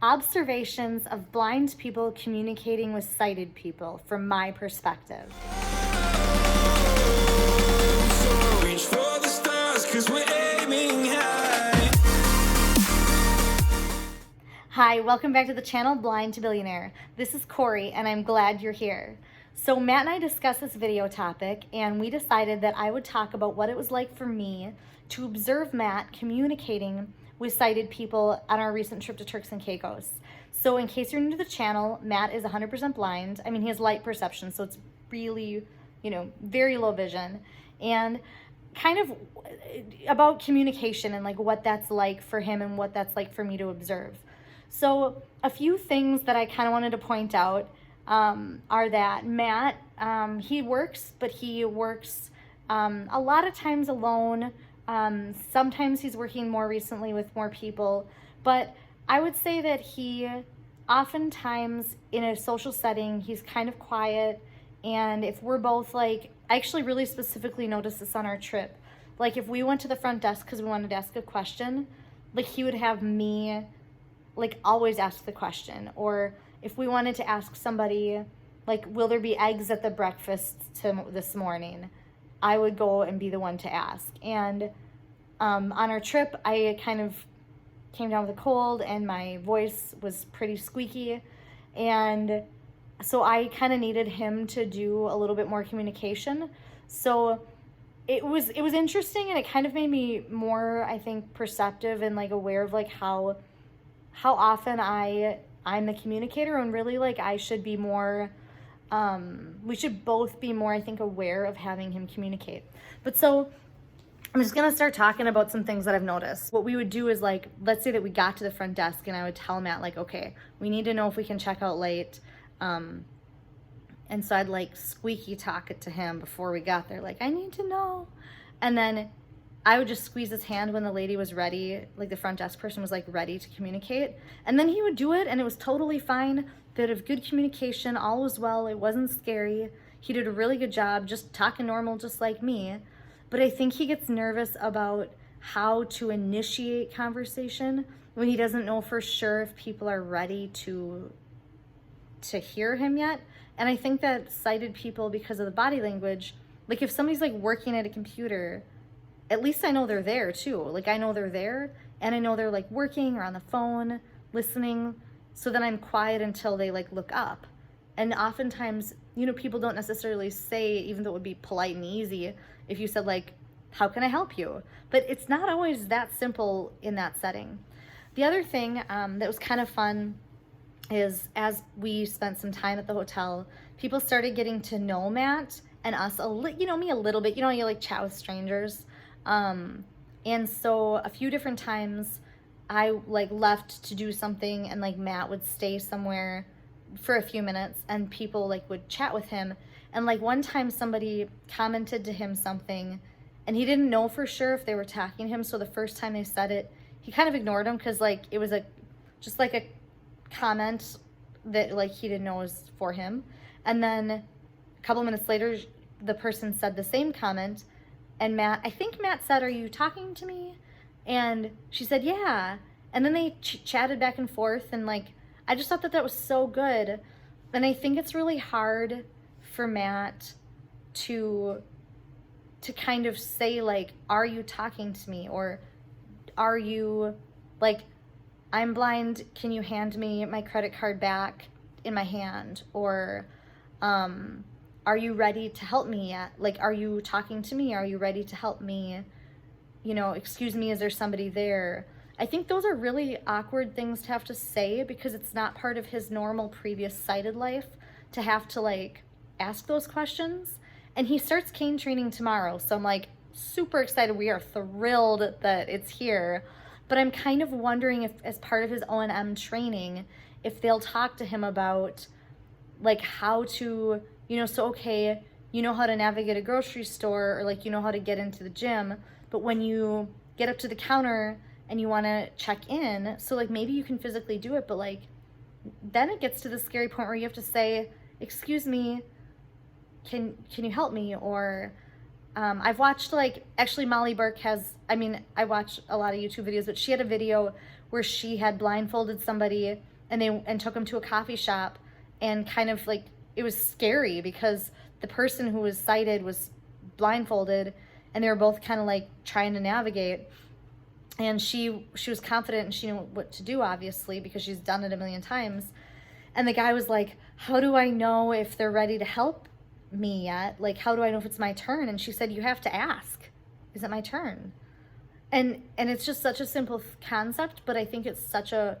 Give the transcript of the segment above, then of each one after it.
Observations of blind people communicating with sighted people from my perspective. So reach for the stars, 'cause we're aiming high. Hi, welcome back to the channel Blindtobillionaire. This is Corey and I'm glad you're here. So Matt and I discussed this video topic and we decided that I would talk about what it was like for me to observe Matt communicating with sighted people on our recent trip to Turks and Caicos. So in case you're new to the channel, Matt is 100% blind. I mean, he has light perception, so it's really, very low vision. And kind of about communication and like what that's like for him and what that's like for me to observe. So a few things that I kind of wanted to point out are that Matt, he works, but he works a lot of times alone. Sometimes he's working more recently with more people, but I would say that he oftentimes in a social setting, he's kind of quiet. And if we're both like, I actually really specifically noticed this on our trip. Like if we went to the front desk because we wanted to ask a question, like he would have me like always ask the question. Or if we wanted to ask somebody, like, will there be eggs at the breakfast this morning? I would go and be the one to ask. And on our trip, I kind of came down with a cold and my voice was pretty squeaky. And so I kind of needed him to do a little bit more communication. So it was interesting, and it kind of made me more, I think, perceptive and like aware of like how often I'm the communicator, and really like I should be more, we should both be more, I think, aware of having him communicate. But so I'm just going to start talking about some things that I've noticed. What we would do is like, let's say that we got to the front desk and I would tell Matt like, okay, we need to know if we can check out late. And so I'd like squeaky talk it to him before we got there. Like, I need to know. And then I would just squeeze his hand when the lady was ready, like the front desk person was like ready to communicate. And then he would do it and it was totally fine. They had good communication, all was well, it wasn't scary. He did a really good job just talking normal, just like me. But I think he gets nervous about how to initiate conversation when he doesn't know for sure if people are ready to hear him yet. And I think that sighted people, because of the body language, like if somebody's like working at a computer, at least I know they're there too. Like I know they're there and I know they're like working or on the phone, listening. So then I'm quiet until they like look up. And oftentimes, people don't necessarily say, even though it would be polite and easy, if you said like, how can I help you? But it's not always that simple in that setting. The other thing that was kind of fun is as we spent some time at the hotel, people started getting to know Matt and us me a little bit. You like chat with strangers. And so a few different times I like left to do something and like Matt would stay somewhere for a few minutes and people like would chat with him. And like one time somebody commented to him something and he didn't know for sure if they were attacking him. So the first time they said it, he kind of ignored him because like it was just like a comment that like he didn't know was for him. And then a couple minutes later, the person said the same comment. And I think Matt said, "Are you talking to me?" And she said, "Yeah." And then they chatted back and forth. And like, I just thought that was so good. And I think it's really hard for Matt to kind of say like, "Are you talking to me?" Or are you like, "I'm blind. Can you hand me my credit card back in my hand?" Or, are you ready to help me yet? Like, are you talking to me? Are you ready to help me? Excuse me, is there somebody there? I think those are really awkward things to have to say because it's not part of his normal previous sighted life to have to like ask those questions. And he starts cane training tomorrow. So I'm like super excited. We are thrilled that it's here. But I'm kind of wondering if as part of his O&M training, if they'll talk to him about like how to, so okay, how to navigate a grocery store or like, how to get into the gym. But when you get up to the counter and you want to check in, so like maybe you can physically do it, but like then it gets to the scary point where you have to say, "Excuse me, can you help me?" Or I've watched like, actually Molly Burke I watch a lot of YouTube videos, but she had a video where she had blindfolded somebody and took him to a coffee shop, and kind of like, it was scary because the person who was sighted was blindfolded, and they were both kind of like trying to navigate. And she was confident and she knew what to do, obviously, because she's done it a million times. And the guy was like, how do I know if they're ready to help me yet? Like, how do I know if it's my turn? And she said, you have to ask, is it my turn? And it's just such a simple concept, but I think it's such a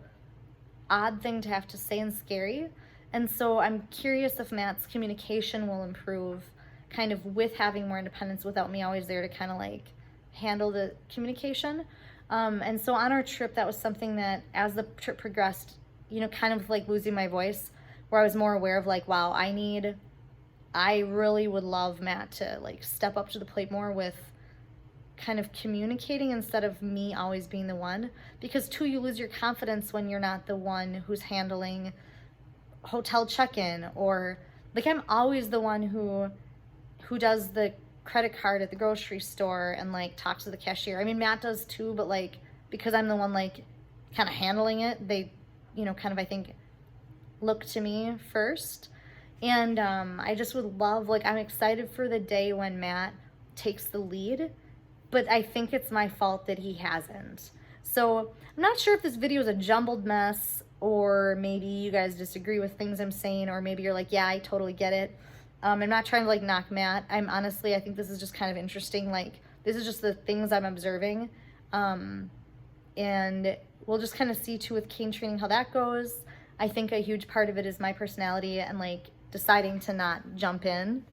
odd thing to have to say and scary. And so I'm curious if Matt's communication will improve kind of with having more independence without me always there to kind of like handle the communication. And so on our trip, that was something that as the trip progressed, you know, kind of like losing my voice, where I was more aware of like, wow, I really would love Matt to like step up to the plate more with kind of communicating instead of me always being the one. Because too, you lose your confidence when you're not the one who's handling hotel check-in, or like I'm always the one who does the credit card at the grocery store and like talks to the cashier. I mean, Matt does too, but like because I'm the one like kind of handling it, they, you know, kind of I think look to me first. And I just would love, like, I'm excited for the day when Matt takes the lead, but I think it's my fault that he hasn't. So I'm not sure if this video is a jumbled mess, or maybe you guys disagree with things I'm saying, or maybe you're like, yeah, I totally get it. I'm not trying to like knock Matt. I'm honestly, I think this is just kind of interesting. Like, this is just the things I'm observing. And we'll just kind of see too with cane training how that goes. I think a huge part of it is my personality and like deciding to not jump in.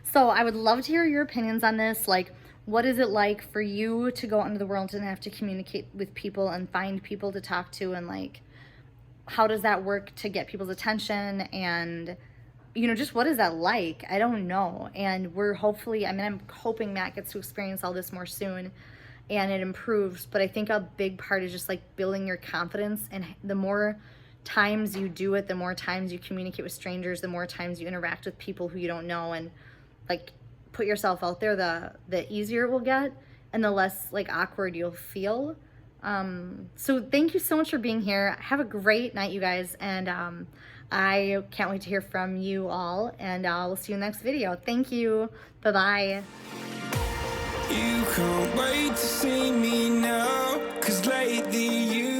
So I would love to hear your opinions on this. Like, what is it like for you to go out into the world and have to communicate with people and find people to talk to, and like, how does that work to get people's attention? And you know, just what is that like? I don't know. And we're hopefully, I mean, I'm hoping Matt gets to experience all this more soon and it improves. But I think a big part is just like building your confidence. And the more times you do it, the more times you communicate with strangers, the more times you interact with people who you don't know, and like put yourself out there, the easier it will get and the less like awkward you'll feel. So thank you so much for being here. Have a great night, you guys. And I can't wait to hear from you all, and I'll see you in the next video. Thank you. Bye-bye. You can't wait to see me now, 'cause lately you